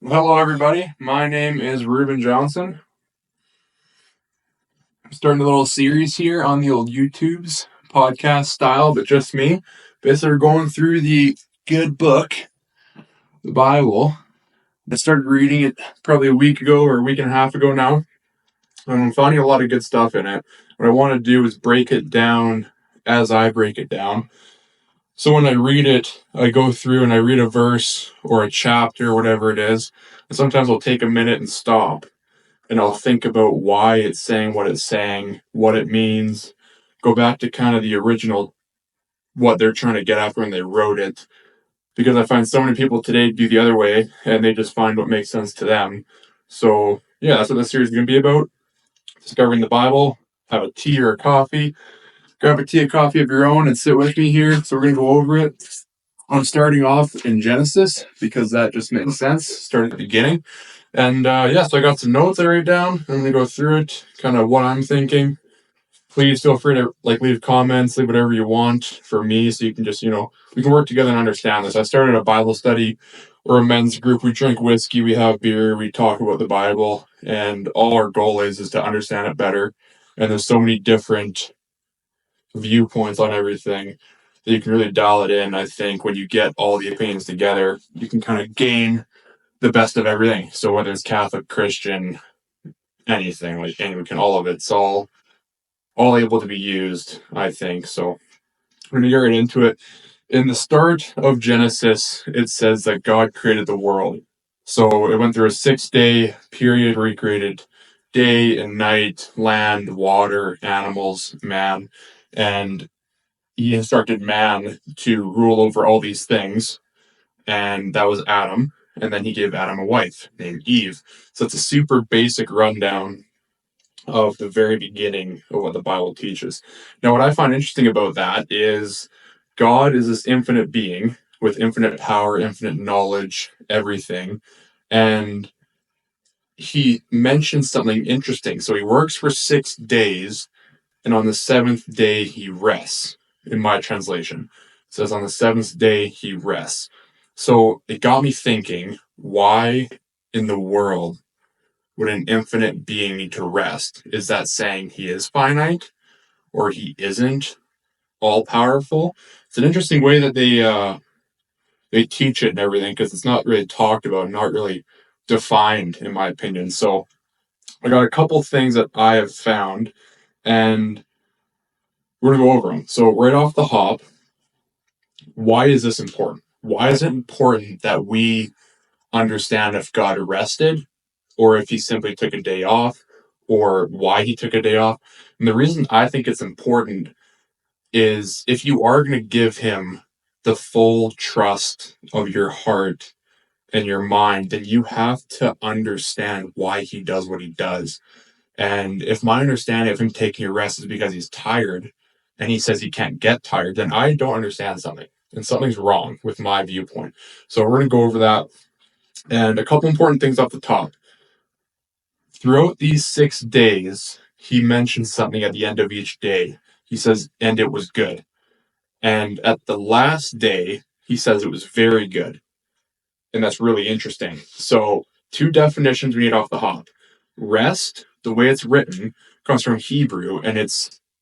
Hello, everybody. My name is Ruben Johnson. I'm starting a little series here on the old YouTube's podcast style, but just me. Basically, we're going through the good book, the Bible. I started reading it probably a week ago or a week and a half ago now, and I'm finding a lot of good stuff in it. What I want to do is break it down as I break it down. So when I read it, I go through and I read a verse or a chapter, whatever it is, and sometimes I'll take a minute and stop and I'll think about why it's saying what it's saying, what it means, go back to kind of the original, what they're trying to get at when they wrote it. Because I find so many people today do the other way and they just find what makes sense to them. So, yeah, that's what this series is going to be about. Discovering the Bible, have a tea or a coffee, grab a tea or coffee of your own and sit with me here. So, we're going to go over it. I'm starting off in Genesis because that just makes sense. Start at the beginning. And so I got some notes I write down. I'm going to go through it, kind of what I'm thinking. Please feel free to leave comments, leave whatever you want for me so you can just, we can work together and understand this. I started a Bible study or a men's group. We drink whiskey, we have beer, we talk about the Bible, and all our goal is to understand it better. And there's so many different viewpoints on everything that you can really dial it in. I think when you get all the opinions together, you can kind of gain the best of everything. So whether it's Catholic, Christian, anything, like Anglican, all of it's all able to be used, I think. So we're gonna get right into it. In the start of Genesis, it says that God created the world. So it went through a 6-day period where he created day and night, land, water, animals, man, and he instructed man to rule over all these things, and that was Adam. And then he gave Adam a wife named Eve. So it's a super basic rundown of the very beginning of what the Bible teaches. Now, what I find interesting about that is God is this infinite being with infinite power, infinite knowledge, everything. And he mentions something interesting. So he works for 6 days, and on the 7th day he rests. In my translation, it says on the 7th day he rests. So it got me thinking, why in the world would an infinite being need to rest? Is that saying he is finite or he isn't all powerful? It's an interesting way that they teach it and everything, because it's not really talked about, not really defined, in my opinion. So I got a couple things that I have found, and we're gonna go over them. So right off the hop, why is this important? Why is it important that we understand if God rested or if he simply took a day off or why he took a day off? And the reason I think it's important is if you are going to give him the full trust of your heart and your mind, then you have to understand why he does what he does. And if my understanding of him taking a rest is because he's tired and he says he can't get tired, then I don't understand something. And something's wrong with my viewpoint. So we're going to go over that. And a couple important things off the top. Throughout these 6 days, he mentions something at the end of each day. He says, and it was good. And at the last day, he says it was very good. And that's really interesting. So, two definitions we need off the hop. Rest, the way it's written, comes from Hebrew, and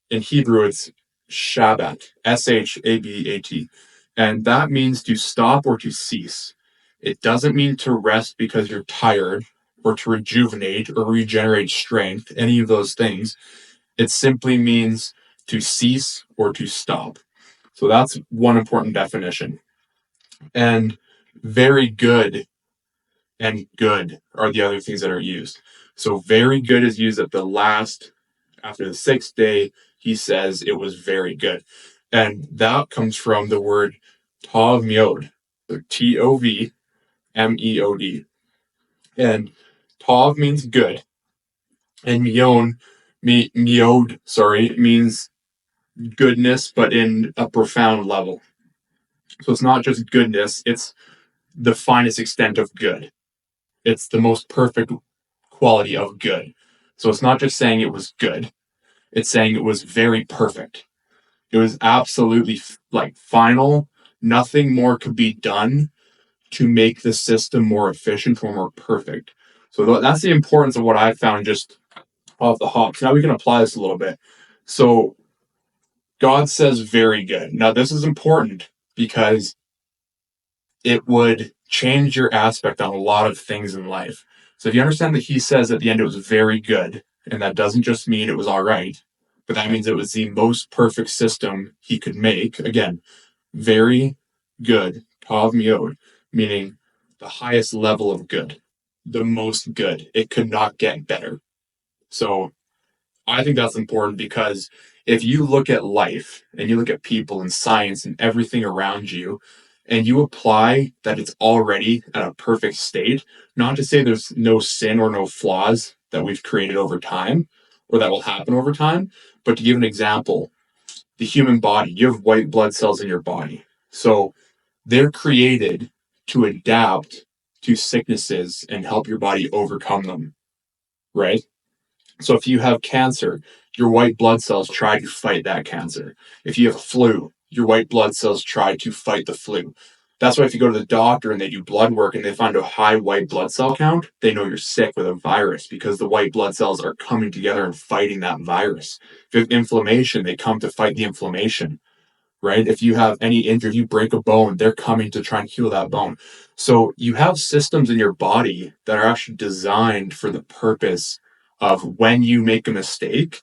in Hebrew it's Shabbat, Shabbat. And that means to stop or to cease. It doesn't mean to rest because you're tired or to rejuvenate or regenerate strength, any of those things. It simply means to cease or to stop. So that's one important definition. And very good and good are the other things that are used. So very good is used at the last, after the 6th day, he says it was very good. And that comes from the word tov meod, so Tovmeod. And tov means good, and meod means goodness, but in a profound level. So it's not just goodness, it's the finest extent of good. It's the most perfect quality of good. So it's not just saying it was good, it's saying it was very perfect. It was absolutely final. Nothing more could be done to make the system more efficient or more perfect. So that's the importance of what I found just off the hop. So now we can apply this a little bit. So God says very good. Now this is important because it would change your aspect on a lot of things in life. So if you understand that he says at the end it was very good, and that doesn't just mean it was all right, but that means it was the most perfect system he could make. Again, very good, tav miod, meaning the highest level of good, the most good. It could not get better. So I think that's important because if you look at life and you look at people and science and everything around you, and you apply that it's already at a perfect state, not to say there's no sin or no flaws that we've created over time or that will happen over time, but to give an example, the human body, you have white blood cells in your body. So they're created to adapt to sicknesses and help your body overcome them, right? So if you have cancer, your white blood cells try to fight that cancer. If you have flu, your white blood cells try to fight the flu. That's why if you go to the doctor and they do blood work and they find a high white blood cell count, they know you're sick with a virus because the white blood cells are coming together and fighting that virus. If you have inflammation, they come to fight the inflammation, right? If you have any injury, if you break a bone, they're coming to try and heal that bone. So you have systems in your body that are actually designed for the purpose of when you make a mistake,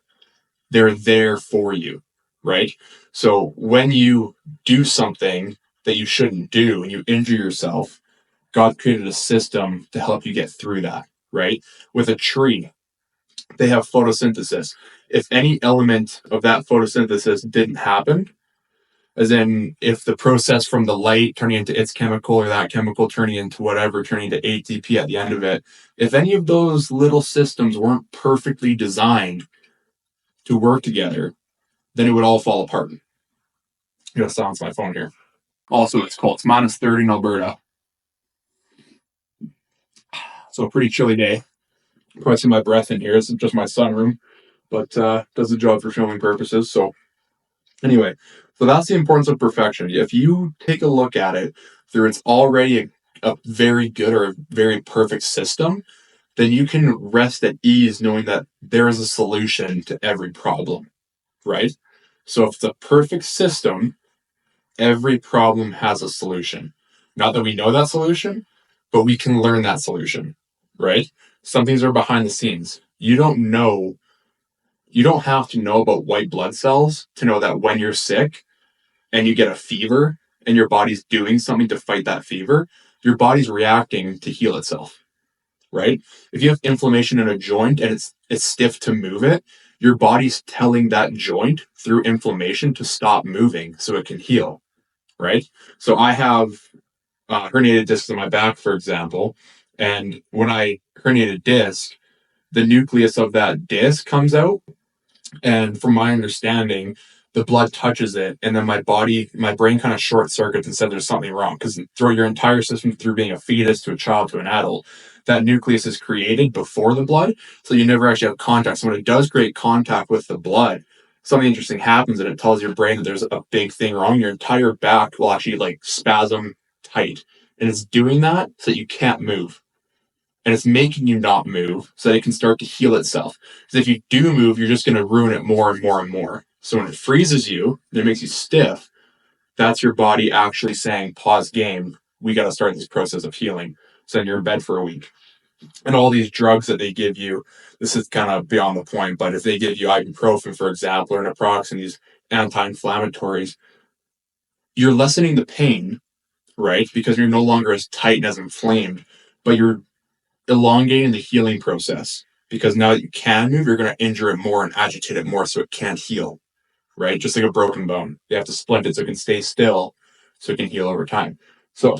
they're there for you, right? So when you do something that you shouldn't do and you injure yourself, God created a system to help you get through that, right? With a tree, they have photosynthesis. If any element of that photosynthesis didn't happen, as in if the process from the light turning into its chemical or that chemical turning into whatever, turning into ATP at the end of it, if any of those little systems weren't perfectly designed to work together, then it would all fall apart. I'm going to silence my phone here. Also, it's cold. It's minus 30 in Alberta. So a pretty chilly day. Probably see my breath in here. It's just my sunroom, but does the job for filming purposes. So anyway, so that's the importance of perfection. If you take a look at it through it's already a very good or a very perfect system, then you can rest at ease knowing that there is a solution to every problem, right? So if it's a perfect system, every problem has a solution. Not that we know that solution, but we can learn that solution, right? Some things are behind the scenes. You don't have to know about white blood cells to know that when you're sick and you get a fever and your body's doing something to fight that fever, your body's reacting to heal itself, right? If you have inflammation in a joint and it's stiff to move it, your body's telling that joint through inflammation to stop moving so it can heal, right? So I have herniated discs in my back, for example, and when I herniate a disc, the nucleus of that disc comes out, and from my understanding, the blood touches it, and then my brain kind of short circuits and said there's something wrong because through your entire system, through being a fetus to a child to an adult, that nucleus is created before the blood, so you never actually have contact. So when it does create contact with the blood, something interesting happens, and it tells your brain that there's a big thing wrong. Your entire back will actually like spasm tight, and it's doing that so that you can't move, and it's making you not move so that it can start to heal itself. Because if you do move, you're just going to ruin it more and more and more. So when it freezes you and it makes you stiff, that's your body actually saying, pause game. We got to start this process of healing. So then you're in bed for a week. And all these drugs that they give you, this is kind of beyond the point, but if they give you ibuprofen, for example, or naproxen, these anti-inflammatories, you're lessening the pain, right? Because you're no longer as tight and as inflamed, but you're elongating the healing process because now that you can move, you're going to injure it more and agitate it more so it can't heal, right? Just like a broken bone. They have to splint it so it can stay still so it can heal over time. So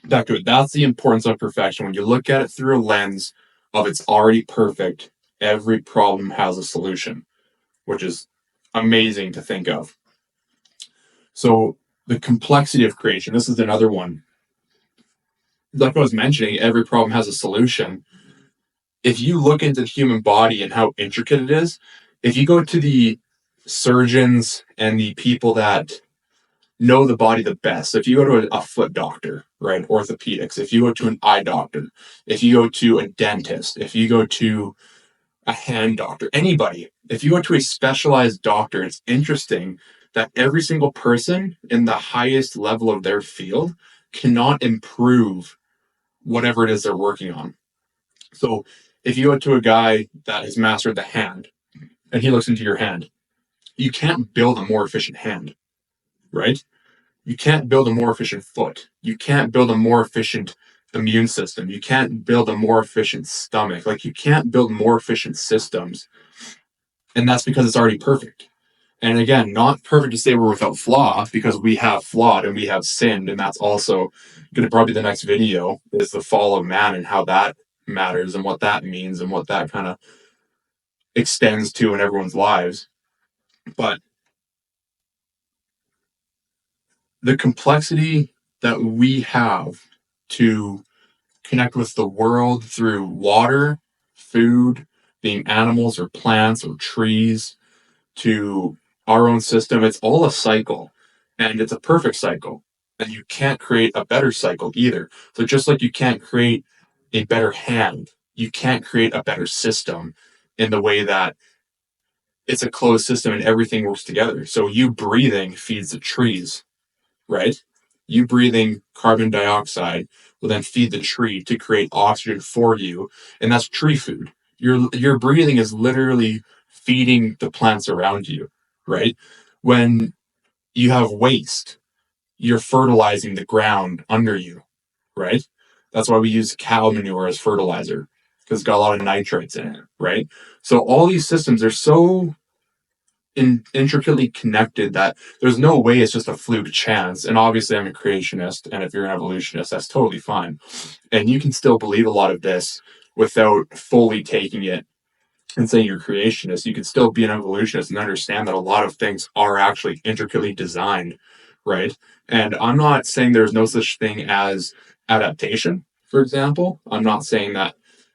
back to it. That's the importance of perfection. When you look at it through a lens of it's already perfect, every problem has a solution, which is amazing to think of. So the complexity of creation, this is another one. Like I was mentioning, every problem has a solution. If you look into the human body and how intricate it is, if you go to the surgeons and the people that know the body the best. If you go to a foot doctor, right, orthopedics, if you go to an eye doctor, if you go to a dentist, if you go to a hand doctor, anybody, if you go to a specialized doctor, it's interesting that every single person in the highest level of their field cannot improve whatever it is they're working on. So if you go to a guy that has mastered the hand and he looks into your hand, you can't build a more efficient hand, right? You can't build a more efficient foot. You can't build a more efficient immune system. You can't build a more efficient stomach. Like, you can't build more efficient systems. And that's because it's already perfect. And again, not perfect to say we're without flaw, because we have flawed and we have sinned. And that's also going to probably be the next video, is the fall of man and how that matters and what that means and what that kind of extends to in everyone's lives. But the complexity that we have to connect with the world through water, food, being animals or plants or trees, to our own system, it's all a cycle, and it's a perfect cycle. And you can't create a better cycle either. So just like you can't create a better hand, you can't create a better system in the way that it's a closed system and everything works together. So you breathing feeds the trees, right? You breathing carbon dioxide will then feed the tree to create oxygen for you, and that's tree food. Your breathing is literally feeding the plants around you, right? When you have waste, you're fertilizing the ground under you, right? That's why we use cow manure as fertilizer, because it's got a lot of nitrates in it, right? So all these systems are so intricately connected that there's no way it's just a fluke chance. And obviously, I'm a creationist, and if you're an evolutionist, that's totally fine. And you can still believe a lot of this without fully taking it and saying you're creationist. You can still be an evolutionist and understand that a lot of things are actually intricately designed, right? And I'm not saying there's no such thing as adaptation, for example. I'm not saying that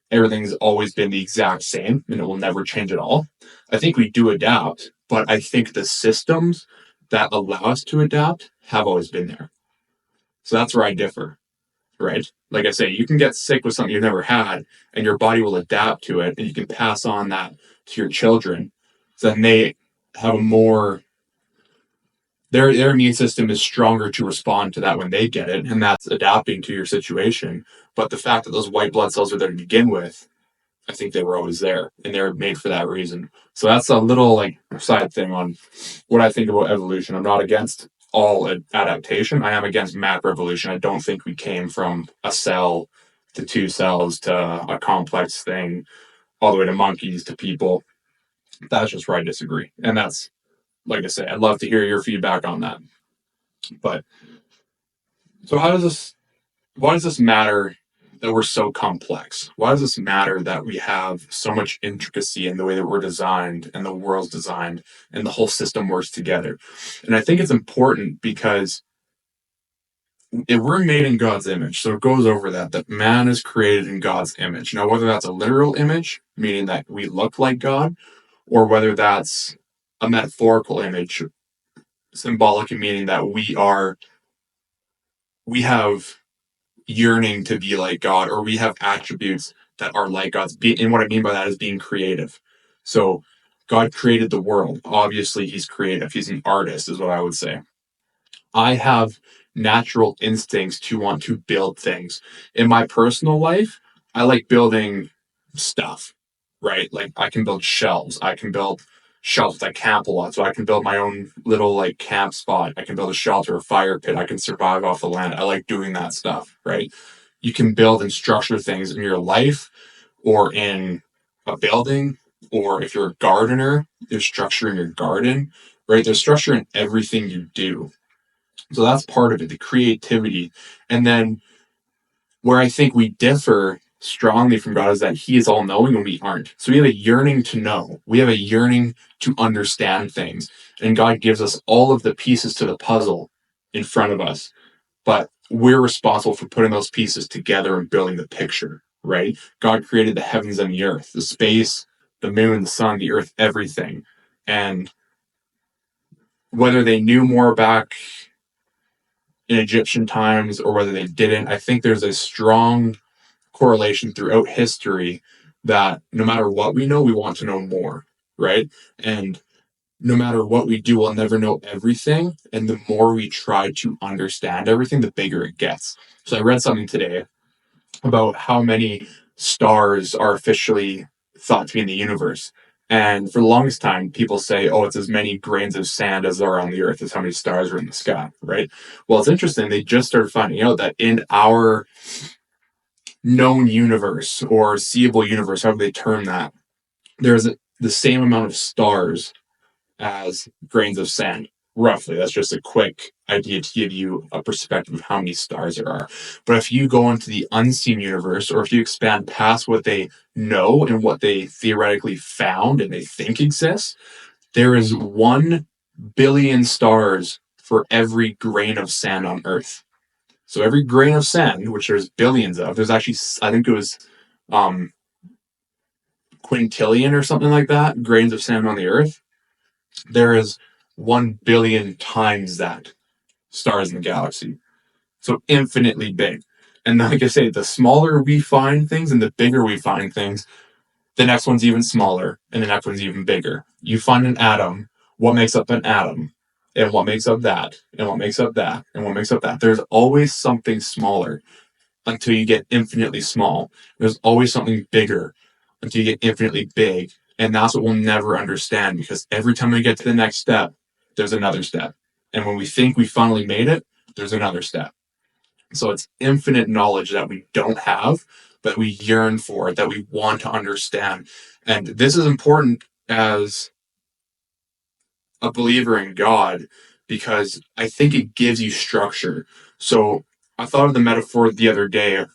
everything's always been the exact same and it will never change at all. I think we do adapt, but I think the systems that allow us to adapt have always been there. So that's where I differ, right? Like I say, you can get sick with something you've never had and your body will adapt to it, and you can pass on that to your children. So then they have a more, their immune system is stronger to respond to that when they get it, and that's adapting to your situation. But the fact that those white blood cells are there to begin with, I think they were always there, and they're made for that reason. So that's a little like side thing on what I think about evolution. I'm not against all adaptation. I am against macroevolution. I don't think we came from a cell to two cells to a complex thing, all the way to monkeys to people. That's just where I disagree. And that's, like I say, I'd love to hear your feedback on that. But so why does this matter that we're so complex? Why does this matter that we have so much intricacy in the way that we're designed and the world's designed and the whole system works together? And I think it's important because if we're made in God's image, so it goes over that man is created in God's image. Now, whether that's a literal image, meaning that we look like God, or whether that's a metaphorical image, symbolic, meaning that we have yearning to be like God, or we have attributes that are like God's. And what I mean by that is being creative. So God created the world. Obviously, he's creative. He's an artist, is what I would say. I have natural instincts to want to build things. In my personal life, I like building stuff, right? Like, I can build shelves. I can build shelves that camp a lot. So I can build my own little like camp spot. I can build a shelter, a fire pit. I can survive off the land. I like doing that stuff, right? You can build and structure things in your life or in a building, or if you're a gardener, there's structure in your garden, right? There's structure in everything you do. So that's part of it, the creativity. And then where I think we differ strongly from God is that he is all knowing and we aren't. So we have a yearning to know. We have a yearning to understand things. And God gives us all of the pieces to the puzzle in front of us. But we're responsible for putting those pieces together and building the picture, right? God created the heavens and the earth, the space, the moon, the sun, the earth, everything. And whether they knew more back in Egyptian times or whether they didn't. I think there's a strong correlation throughout history that no matter what we know, we want to know more, right? And no matter what we do, we'll never know everything. And the more we try to understand everything, the bigger it gets. So I read something today about how many stars are officially thought to be in the universe. And for the longest time, people say, oh, it's as many grains of sand as there are on the earth, as how many stars are in the sky, right? Well, it's interesting. They just started finding out that in our known universe or seeable universe, however they term that, there's the same amount of stars as grains of sand. Roughly, that's just a quick idea to give you a perspective of how many stars there are. But if you go into the unseen universe, or if you expand past what they know and what they theoretically found and they think exists, there is 1 billion stars for every grain of sand on Earth. So every grain of sand, which there's billions of, there's actually, I think it was um, quintillion or something like that, grains of sand on the Earth. There is 1 billion times that stars in the galaxy. So infinitely big. And like I say, the smaller we find things and the bigger we find things, the next one's even smaller and the next one's even bigger. You find an atom, what makes up an atom? And what makes up that? And what makes up that? And what makes up that? There's always something smaller until you get infinitely small. There's always something bigger until you get infinitely big. And that's what we'll never understand, because every time we get to the next step, there's another step. And when we think we finally made it, there's another step. So it's infinite knowledge that we don't have, but we yearn for, that we want to understand. And this is important as a believer in God, because I think it gives you structure. So I thought of the metaphor the other day,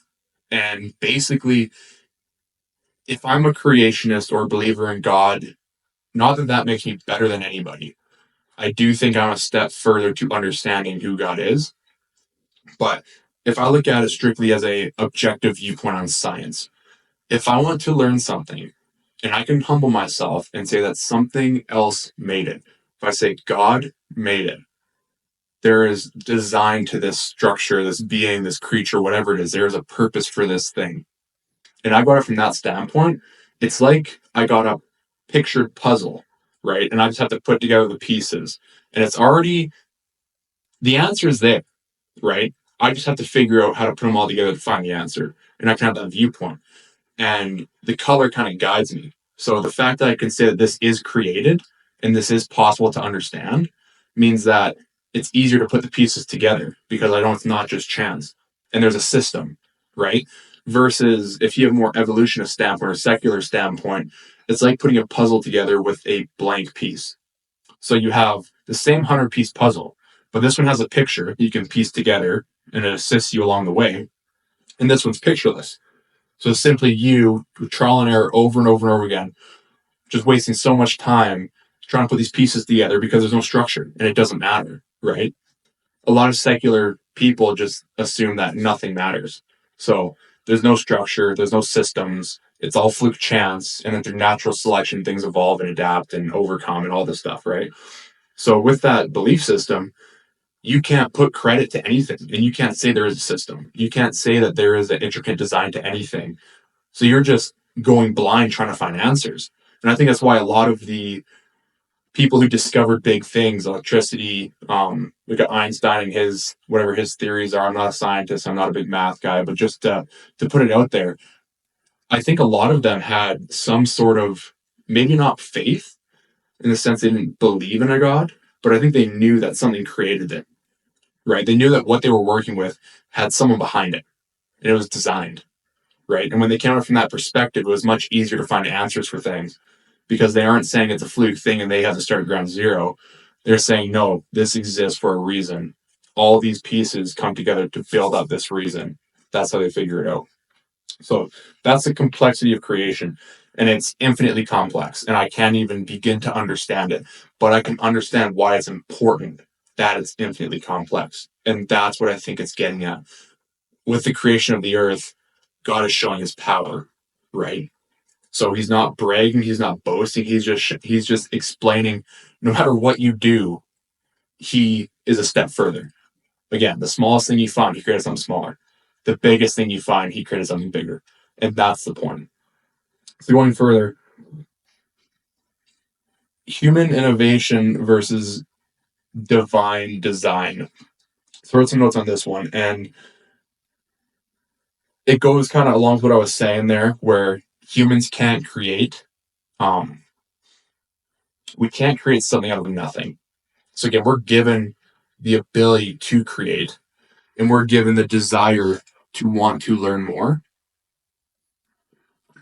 and basically, if I'm a creationist or a believer in God, not that that makes me better than anybody. I do think I'm a step further to understanding who God is. But if I look at it strictly as a objective viewpoint on science, if I want to learn something and I can humble myself and say that something else made it, if I say God made it, there is design to this structure, this being, this creature, whatever it is, there is a purpose for this thing. And I got it from that standpoint. It's like I got a pictured puzzle, right? And I just have to put together the pieces. And it's already, the answer is there, right? I just have to figure out how to put them all together to find the answer. And I can have that viewpoint. And the color kind of guides me. So the fact that I can say that this is created and this is possible to understand means that it's easier to put the pieces together, because I know it's not just chance and there's a system, right? Versus if you have more evolutionist standpoint or secular standpoint, it's like putting a puzzle together with a blank piece. So you have the same 100-piece puzzle, but this one has a picture you can piece together and it assists you along the way. And this one's pictureless. So it's simply you trial and error over and over and over again, just wasting so much time trying to put these pieces together because there's no structure and it doesn't matter, right? A lot of secular people just assume that nothing matters. So there's no structure, there's no systems, it's all fluke chance, and then through natural selection, things evolve and adapt and overcome and all this stuff, right? So with that belief system, you can't put credit to anything, and you can't say there is a system. You can't say that there is an intricate design to anything. So you're just going blind trying to find answers. And I think that's why a lot of the people who discovered big things, electricity, we got Einstein and his, whatever his theories are. I'm not a scientist, I'm not a big math guy, but just to put it out there, I think a lot of them had some sort of, maybe not faith in the sense they didn't believe in a God, but I think they knew that something created it, right? They knew that what they were working with had someone behind it, and it was designed, right? And when they came out from that perspective, it was much easier to find answers for things, because they aren't saying it's a fluke thing and they have to start at ground zero. They're saying, no, this exists for a reason. All these pieces come together to build up this reason. That's how they figure it out. So that's the complexity of creation. And it's infinitely complex. And I can't even begin to understand it. But I can understand why it's important that it's infinitely complex. And that's what I think it's getting at. With the creation of the earth, God is showing his power, right? So he's not bragging, he's not boasting, he's just explaining no matter what you do, he is a step further. Again, the smallest thing you find, he created something smaller. The biggest thing you find, he created something bigger. And that's the point. So going further, human innovation versus divine design. So I wrote some notes on this one, and it goes kind of along with what I was saying there, where humans can't create. We can't create something out of nothing. So again, we're given the ability to create, and we're given the desire to want to learn more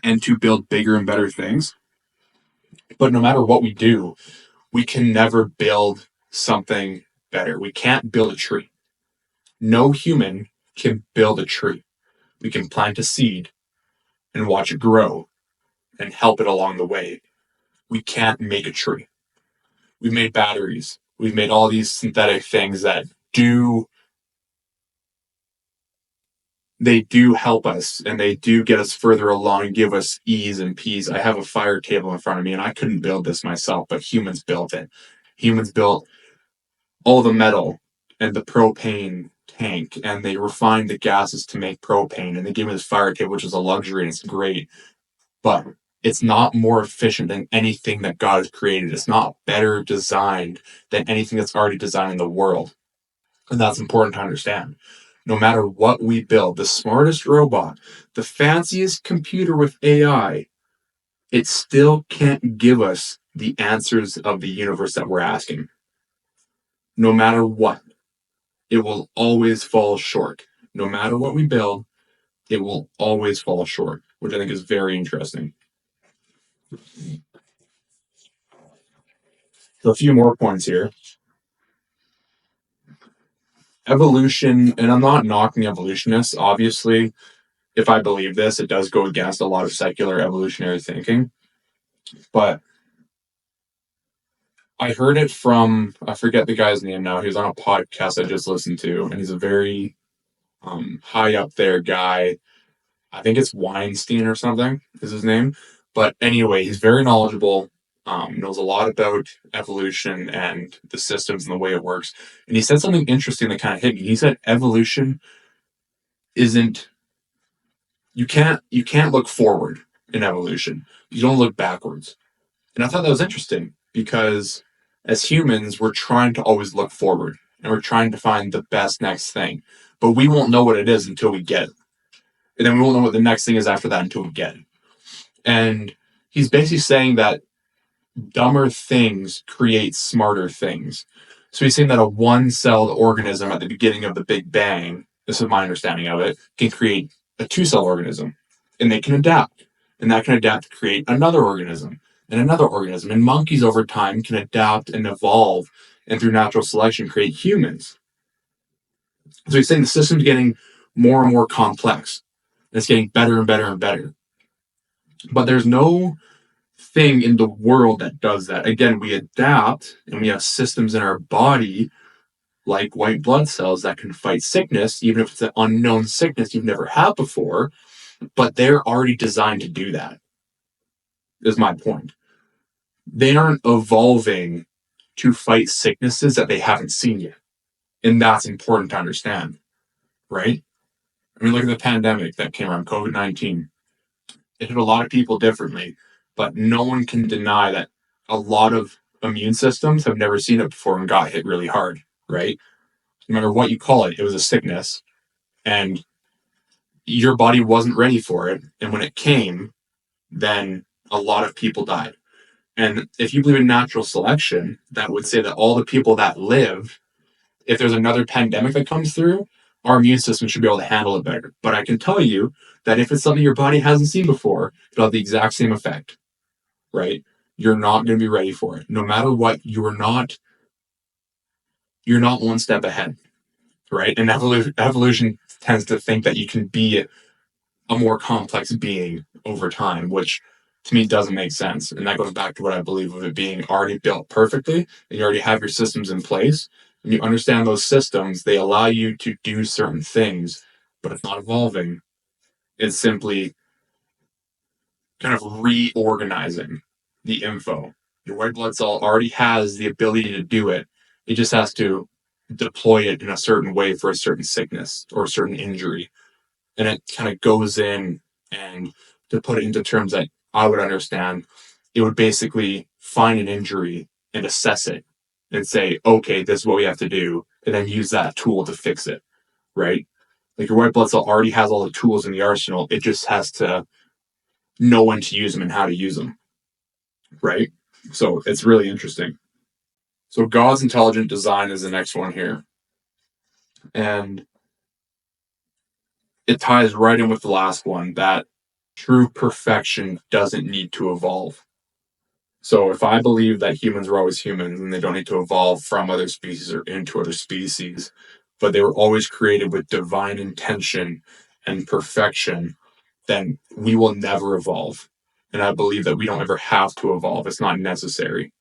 and to build bigger and better things. But no matter what we do, we can never build something better. We can't build a tree. No human can build a tree. We can plant a seed and watch it grow and help it along the way. We can't make a tree. We've made batteries. We've made all these synthetic things that do they do help us and they do get us further along and give us ease and peace. I have a fire table in front of me and I couldn't build this myself, but humans built it. Humans built all the metal and the propane tank and they refined the gases to make propane and they gave me this fire table, which is a luxury and it's great, but it's not more efficient than anything that God has created. It's not better designed than anything that's already designed in the world. And that's important to understand. No matter what we build, the smartest robot, the fanciest computer with AI, it still can't give us the answers of the universe that we're asking. No matter what, it will always fall short. No matter what we build, it will always fall short, which I think is very interesting. So a few more points here. Evolution, and I'm not knocking evolutionists, obviously. If I believe this, it does go against a lot of secular evolutionary thinking. But I heard it from, I forget the guy's name now. He was on a podcast I just listened to, and he's a very high up there guy. I think it's Weinstein or something is his name. But anyway, he's very knowledgeable, knows a lot about evolution and the systems and the way it works. And he said something interesting that kind of hit me. He said evolution isn't you can't look forward in evolution. You don't look backwards. And I thought that was interesting because as humans, we're trying to always look forward and we're trying to find the best next thing. But we won't know what it is until we get it. And then we won't know what the next thing is after that until we get it. And he's basically saying that dumber things create smarter things. So he's saying that a one-celled organism at the beginning of the Big Bang, this is my understanding of it, can create a two-cell organism. And they can adapt. And that can adapt to create another organism and another organism. And monkeys over time can adapt and evolve and through natural selection create humans. So he's saying the system's getting more and more complex. And it's getting better and better and better. But there's no thing in the world that does that. Again, we adapt and we have systems in our body like white blood cells that can fight sickness, even if it's an unknown sickness you've never had before, but they're already designed to do that, is my point. They aren't evolving to fight sicknesses that they haven't seen yet. And that's important to understand, right? I mean, look at the pandemic that came around, COVID-19. It hit a lot of people differently, but no one can deny that a lot of immune systems have never seen it before and got hit really hard, right? No matter what you call it, it was a sickness and your body wasn't ready for it. And when it came, then a lot of people died. And if you believe in natural selection, that would say that all the people that live, if there's another pandemic that comes through, our immune system should be able to handle it better. But I can tell you that if it's something your body hasn't seen before, it'll have the exact same effect, right? You're not going to be ready for it. No matter what, you're not one step ahead, right? And evolution tends to think that you can be a more complex being over time, which to me doesn't make sense. And that goes back to what I believe of it being already built perfectly, and you already have your systems in place. And you understand those systems, they allow you to do certain things, but it's not evolving. It's simply kind of reorganizing the info. Your white blood cell already has the ability to do it. It just has to deploy it in a certain way for a certain sickness or a certain injury. And it kind of goes in, and to put it into terms that I would understand, it would basically find an injury and assess it and say, okay, this is what we have to do, and then use that tool to fix it, right? Like your white blood cell already has all the tools in the arsenal. It just has to know when to use them and how to use them, right? So it's really interesting. So God's intelligent design is the next one here. And it ties right in with the last one, that true perfection doesn't need to evolve. So if I believe that humans are always humans and they don't need to evolve from other species or into other species, but they were always created with divine intention and perfection, then we will never evolve. And I believe that we don't ever have to evolve. It's not necessary.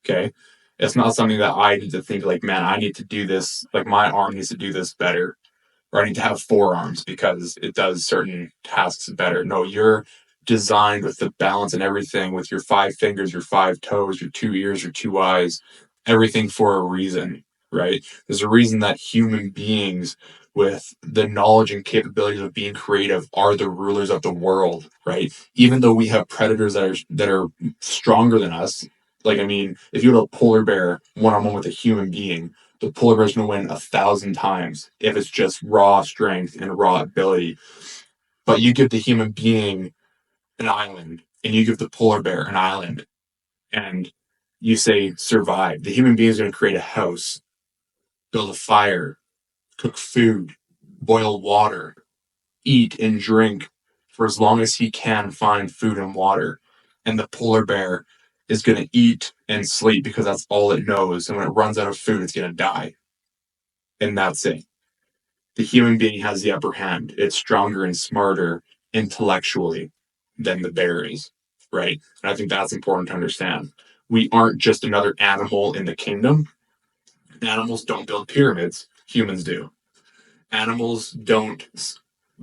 Okay. It's not something that I need to think like, man, I need to do this. Like my arm needs to do this better, or I need to have forearms because it does certain tasks better. No, you're designed with the balance and everything, with your 5 fingers, your 5 toes, your 2 ears, your 2 eyes, everything for a reason, right? There's a reason that human beings with the knowledge and capabilities of being creative are the rulers of the world, right? Even though we have predators that are stronger than us. Like, I mean, if you had a polar bear one-on-one with a human being, the polar bear's going to win 1,000 times if it's just raw strength and raw ability. But you give the human being an island and you give the polar bear an island and you say survive. The human being is going to create a house, build a fire, cook food, boil water, eat and drink for as long as he can find food and water. And the polar bear is going to eat and sleep because that's all it knows. And when it runs out of food, it's going to die. And that's it. The human being has the upper hand. It's stronger and smarter intellectually than the bear is, right? And I think that's important to understand. We aren't just another animal in the kingdom. Animals don't build pyramids, humans do. Animals don't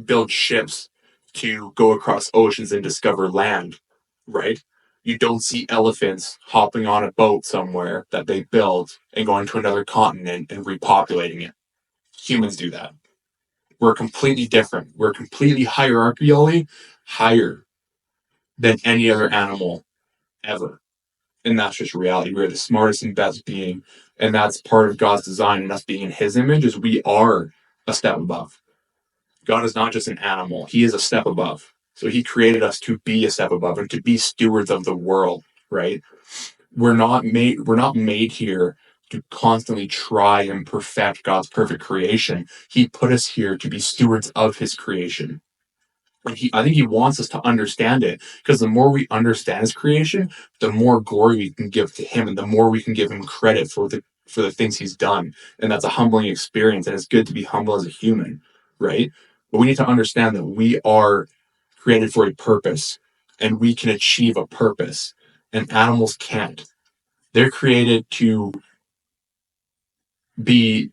build ships to go across oceans and discover land, right? You don't see elephants hopping on a boat somewhere that they built and going to another continent and repopulating it. Humans do that. We're completely different. We're completely hierarchially higher than any other animal ever. And that's just reality. We're the smartest and best being. And that's part of God's design, and us being in his image is we are a step above. God is not just an animal. He is a step above. So he created us to be a step above and to be stewards of the world, right? We're not made here to constantly try and perfect God's perfect creation. He put us here to be stewards of his creation. And I think he wants us to understand it, because the more we understand his creation, the more glory we can give to him, and the more we can give him credit for the things he's done. And that's a humbling experience, and it's good to be humble as a human, right? But we need to understand that we are created for a purpose, and we can achieve a purpose, and animals can't. They're created to be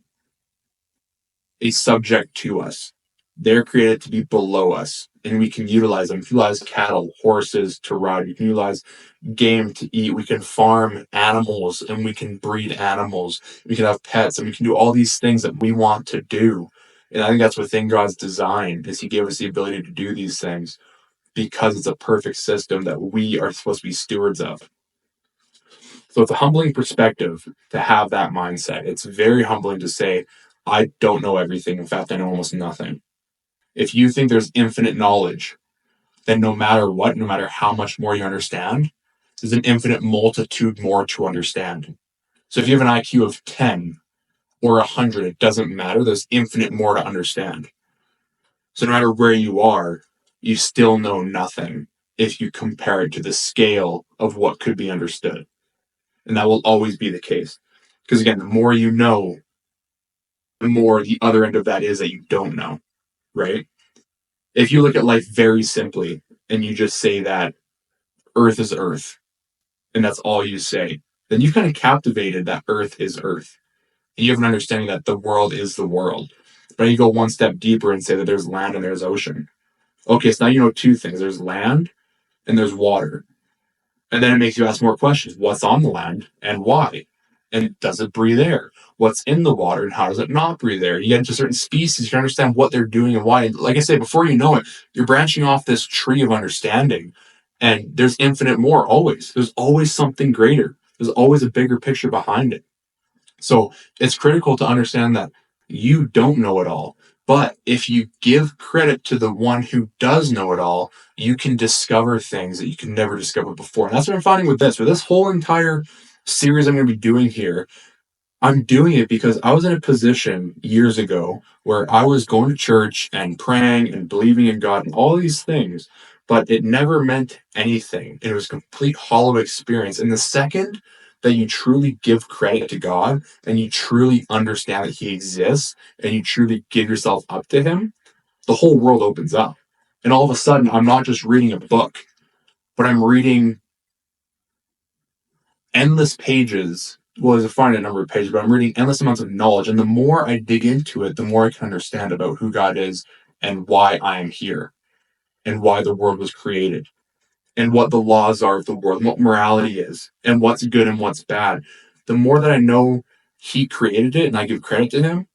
a subject to us. They're created to be below us, and we can utilize them. We can utilize cattle, horses to ride. We can utilize game to eat. We can farm animals, and we can breed animals. We can have pets, and we can do all these things that we want to do. And I think that's within God's design, is he gave us the ability to do these things because it's a perfect system that we are supposed to be stewards of. So it's a humbling perspective to have that mindset. It's very humbling to say, I don't know everything. In fact, I know almost nothing. If you think there's infinite knowledge, then no matter what, no matter how much more you understand, there's an infinite multitude more to understand. So if you have an IQ of 10 or 100, it doesn't matter. There's infinite more to understand. So no matter where you are, you still know nothing if you compare it to the scale of what could be understood. And that will always be the case. Because again, the more you know, the more the other end of that is that you don't know, right? If you look at life very simply and you just say that Earth is Earth, and that's all you say, then you've kind of captivated that Earth is Earth. And you have an understanding that the world is the world. But you go one step deeper and say that there's land and there's ocean. Okay, so now you know two things. There's land and there's water. And then it makes you ask more questions. What's on the land and why? And does it breathe air? what's in the water and how does it not breathe there. You get into certain species, you can understand what they're doing and why. And like I say, before you know it, you're branching off this tree of understanding. And there's infinite more always. There's always something greater. There's always a bigger picture behind it. So it's critical to understand that you don't know it all. But if you give credit to the one who does know it all, you can discover things that you can never discover before. And that's what I'm finding with this. For this whole entire series I'm going to be doing here, I'm doing it because I was in a position years ago where I was going to church and praying and believing in God and all these things, but it never meant anything. It was a complete hollow experience. And the second that you truly give credit to God and you truly understand that He exists and you truly give yourself up to Him, the whole world opens up. And all of a sudden, I'm not just reading a book, but I'm reading endless pages. Well, there's a finite number of pages, but I'm reading endless amounts of knowledge. And the more I dig into it, the more I can understand about who God is and why I am here and why the world was created and what the laws are of the world, and what morality is and what's good and what's bad. The more that I know He created it and I give credit to Him,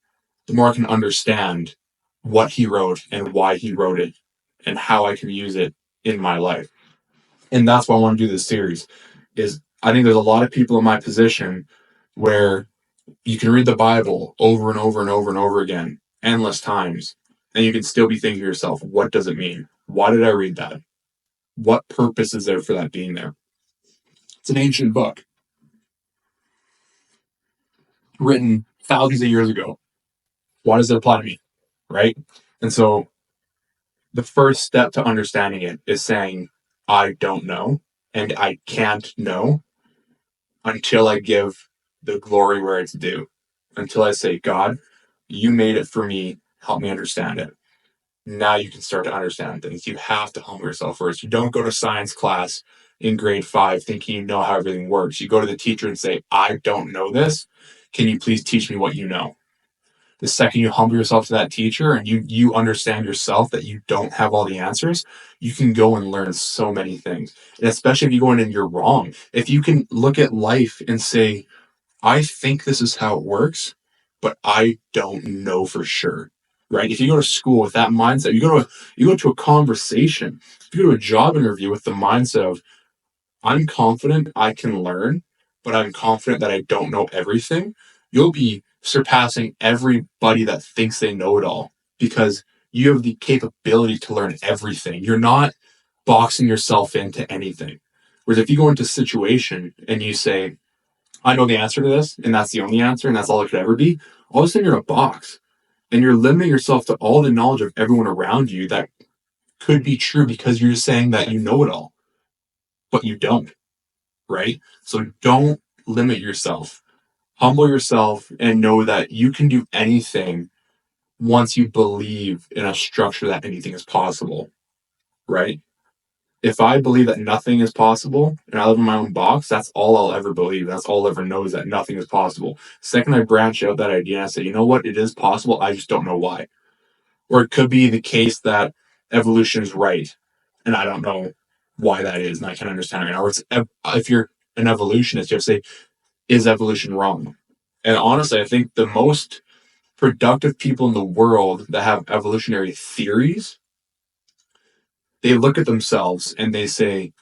the more I can understand what He wrote and why He wrote it and how I can use it in my life. And that's why I want to do this series. Is I think there's a lot of people in my position where you can read the Bible over and over and over and over again, endless times, and you can still be thinking to yourself, what does it mean? Why did I read that? What purpose is there for that being there? It's an ancient book written thousands of years ago. Why does it apply to me? Right? And so the first step to understanding it is saying, I don't know and I can't know until I give the glory where it's due. Until I say, God, you made it for me. Help me understand it. Now you can start to understand things. You have to humble yourself first. You don't go to science class in grade 5 thinking you know how everything works. You go to the teacher and say, I don't know this. Can you please teach me what you know? The second you humble yourself to that teacher and you understand yourself that you don't have all the answers, you can go and learn so many things. And especially if you go in and you're wrong. If you can look at life and say, I think this is how it works, but I don't know for sure. Right? If you go to school with that mindset, you go to a conversation, if you go to a job interview with the mindset of I'm confident I can learn, but I'm confident that I don't know everything, you'll be surpassing everybody that thinks they know it all because you have the capability to learn everything. You're not boxing yourself into anything. Whereas if you go into a situation and you say, I know the answer to this, and that's the only answer, and that's all it could ever be, all of a sudden you're in a box. And you're limiting yourself to all the knowledge of everyone around you that could be true because you're just saying that you know it all, but you don't, right? So don't limit yourself. Humble yourself and know that you can do anything once you believe in a structure that anything is possible, right? If I believe that nothing is possible and I live in my own box, that's all I'll ever believe. That's all I'll ever know is that nothing is possible. Second, I branch out that idea and I say, you know what? It is possible. I just don't know why. Or it could be the case that evolution is right and I don't know why that is and I can't understand it. Or it's, if you're an evolutionist, you have to say, is evolution wrong? And honestly, I think the most productive people in the world that have evolutionary theories, they look at themselves and they say,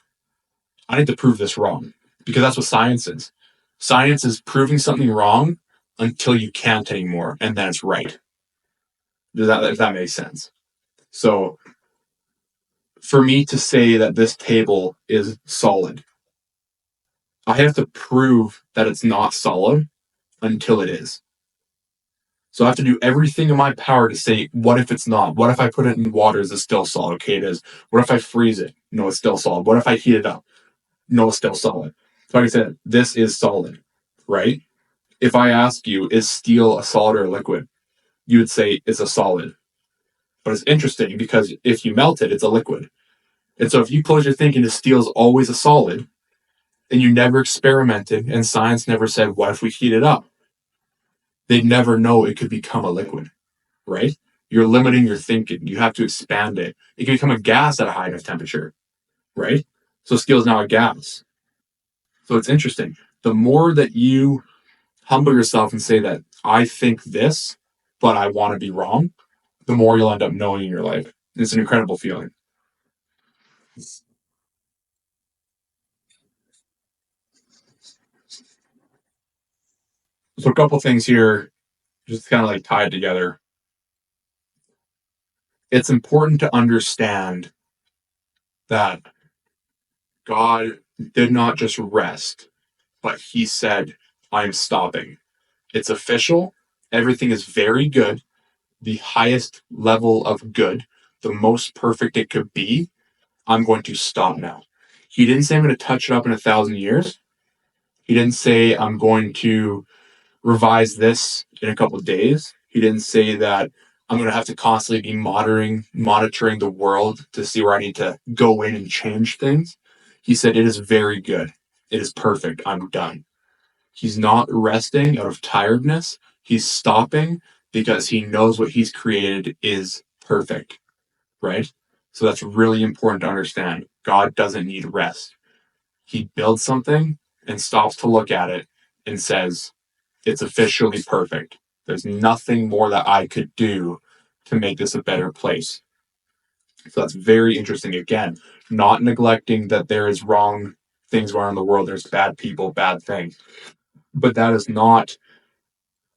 I need to prove this wrong because that's what science is. Science is proving something wrong until you can't anymore, and then it's right. If that makes sense? So, for me to say that this table is solid, I have to prove that it's not solid until it is. So I have to do everything in my power to say, what if it's not? What if I put it in water? Is it still solid? Okay, it is. What if I freeze it? No, it's still solid. What if I heat it up? No, it's still solid. So like I said, this is solid, right? If I ask you, is steel a solid or a liquid? You would say it's a solid. But it's interesting because if you melt it, it's a liquid. And so if you close your thinking to steel is always a solid, and you never experimented, and science never said, what if we heat it up? They'd never know it could become a liquid, right? You're limiting your thinking. You have to expand it. It can become a gas at a high enough temperature, right? So steel is now a gas. So it's interesting. The more that you humble yourself and say that I think this, but I want to be wrong, the more you'll end up knowing in your life. It's an incredible feeling. So a couple things here, just kind of like tied together. It's important to understand that God did not just rest, but he said, I'm stopping. It's official. Everything is very good, the highest level of good, the most perfect it could be. I'm going to stop now. He didn't say I'm going to touch it up in 1,000 years. He didn't say I'm going to revise this in a couple of days. He didn't say that I'm going to have to constantly be monitoring the world to see where I need to go in and change things. He said, it is very good. It is perfect. I'm done. He's not resting out of tiredness. He's stopping because he knows what he's created is perfect, right? So that's really important to understand. God doesn't need rest. He builds something and stops to look at it and says, it's officially perfect. There's nothing more that I could do to make this a better place. So that's very interesting. Again, not neglecting that there is wrong things going on in the world. There's bad people, bad things. But that is not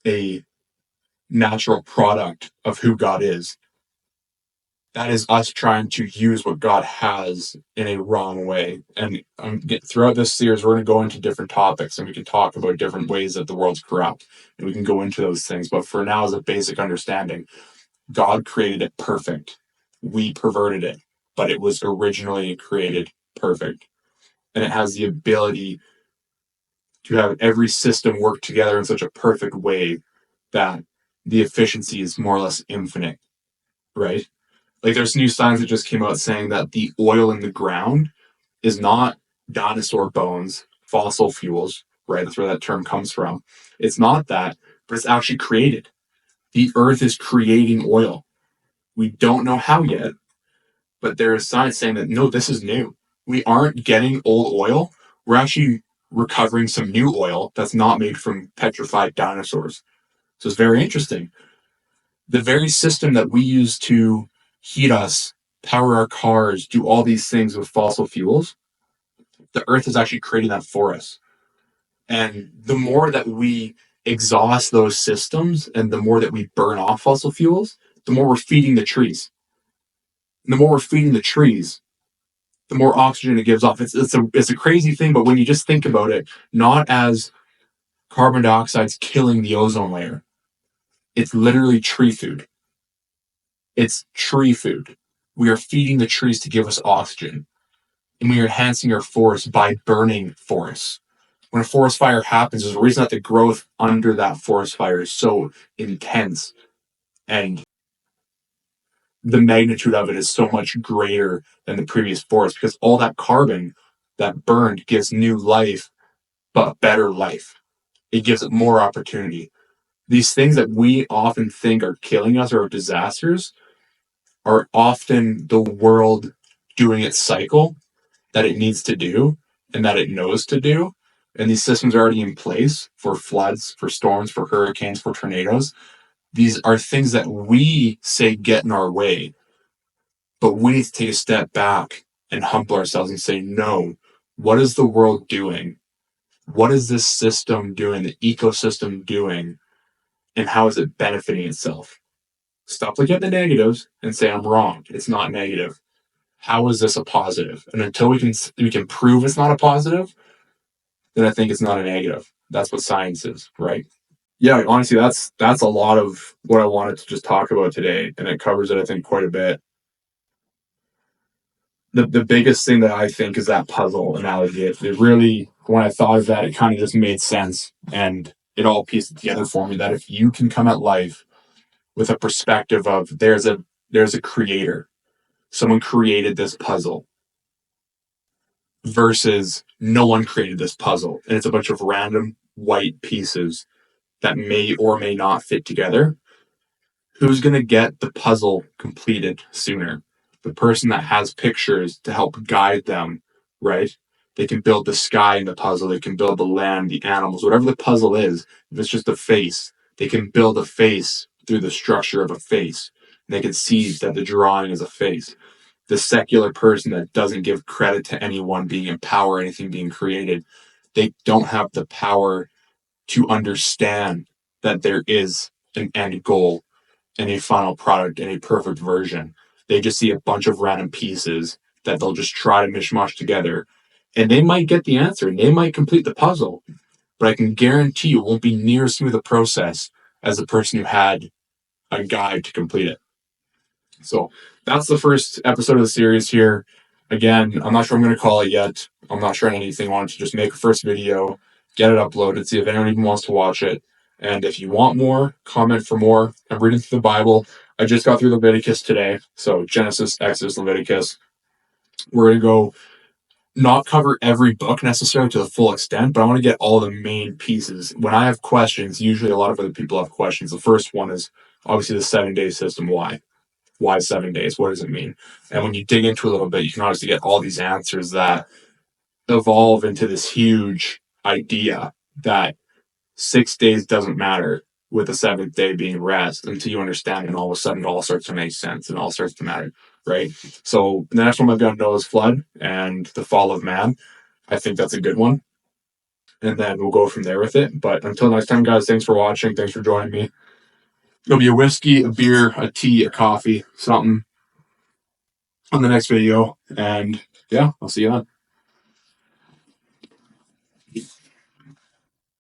a natural product of who God is. That is us trying to use what God has in a wrong way. And throughout this series, we're going to go into different topics and we can talk about different ways that the world's corrupt. And we can go into those things. But for now, as a basic understanding, God created it perfect. We perverted it, but it was originally created perfect. And it has the ability to have every system work together in such a perfect way that the efficiency is more or less infinite, right? Like there's new science that just came out saying that the oil in the ground is not dinosaur bones, fossil fuels, right? That's where that term comes from. It's not that, but it's actually created. The earth is creating oil. We don't know how yet, but there is science saying that no, this is new. We aren't getting old oil. We're actually recovering some new oil that's not made from petrified dinosaurs. So it's very interesting. The very system that we use to heat us, power our cars, do all these things with fossil fuels, the earth is actually creating that for us. And the more that we exhaust those systems and the more that we burn off fossil fuels, the more we're feeding the trees. And the more we're feeding the trees, the more oxygen it gives off. It's a crazy thing, but when you just think about it, not as carbon dioxide's killing the ozone layer, it's literally tree food. It's tree food. We are feeding the trees to give us oxygen, and we are enhancing our forests by burning forests. When a forest fire happens, there's a reason that the growth under that forest fire is so intense, and the magnitude of it is so much greater than the previous forest because all that carbon that burned gives new life, but better life. It gives it more opportunity. These things that we often think are killing us or disasters are often the world doing its cycle that it needs to do and that it knows to do. And these systems are already in place for floods, for storms, for hurricanes, for tornadoes. These are things that we say get in our way, but we need to take a step back and humble ourselves and say, no, what is the world doing? What is this system doing, the ecosystem doing, and how is it benefiting itself? Stop looking at the negatives and say, I'm wrong. It's not negative. How is this a positive? And until we can prove it's not a positive, then I think it's not a negative. That's what science is, right? Yeah, honestly, that's a lot of what I wanted to just talk about today, and it covers it, I think, quite a bit. The biggest thing that I think is that puzzle analogy. It really, when I thought of that, it kind of just made sense, and it all pieced together for me that if you can come at life with a perspective of there's a creator, someone created this puzzle, versus no one created this puzzle, and it's a bunch of random white pieces that may or may not fit together. Who's going to get the puzzle completed sooner? The person that has pictures to help guide them, right? They can build the sky in the puzzle, they can build the land, the animals, whatever the puzzle is. If it's just a face, They can build a face through the structure of a face. They can see that the drawing is a face. The secular person that doesn't give credit to anyone being in power, anything being created, they don't have the power to understand that there is an end goal and a final product and a perfect version. They just see a bunch of random pieces that they'll just try to mishmash together. And they might get the answer and they might complete the puzzle, but I can guarantee you it won't be near as smooth a process as the person who had a guide to complete it. So that's the first episode of the series here. Again, I'm not sure I'm going to call it yet. I'm not sure on anything. I wanted to just make a first video, get it uploaded, see if anyone even wants to watch it. And if you want more, comment for more. I'm reading through the Bible. I just got through Leviticus today. So Genesis, Exodus, Leviticus. We're going to go not cover every book necessarily to the full extent, but I want to get all the main pieces. When I have questions, usually a lot of other people have questions. The first one is obviously the 7-day system. Why 7 days? What does it mean? And when you dig into it a little bit, you can obviously get all these answers that evolve into this huge idea that 6 days doesn't matter, with the seventh day being rest, until you understand it, and all of a sudden it all starts to make sense and all starts to matter, right? So the next one I've got Noah's flood and the fall of man. I think that's a good one. And then we'll go from there with it. But until next time, guys, thanks for watching. Thanks for joining me. It'll be a whiskey, a beer, a tea, a coffee, something on the next video. And yeah, I'll see you then.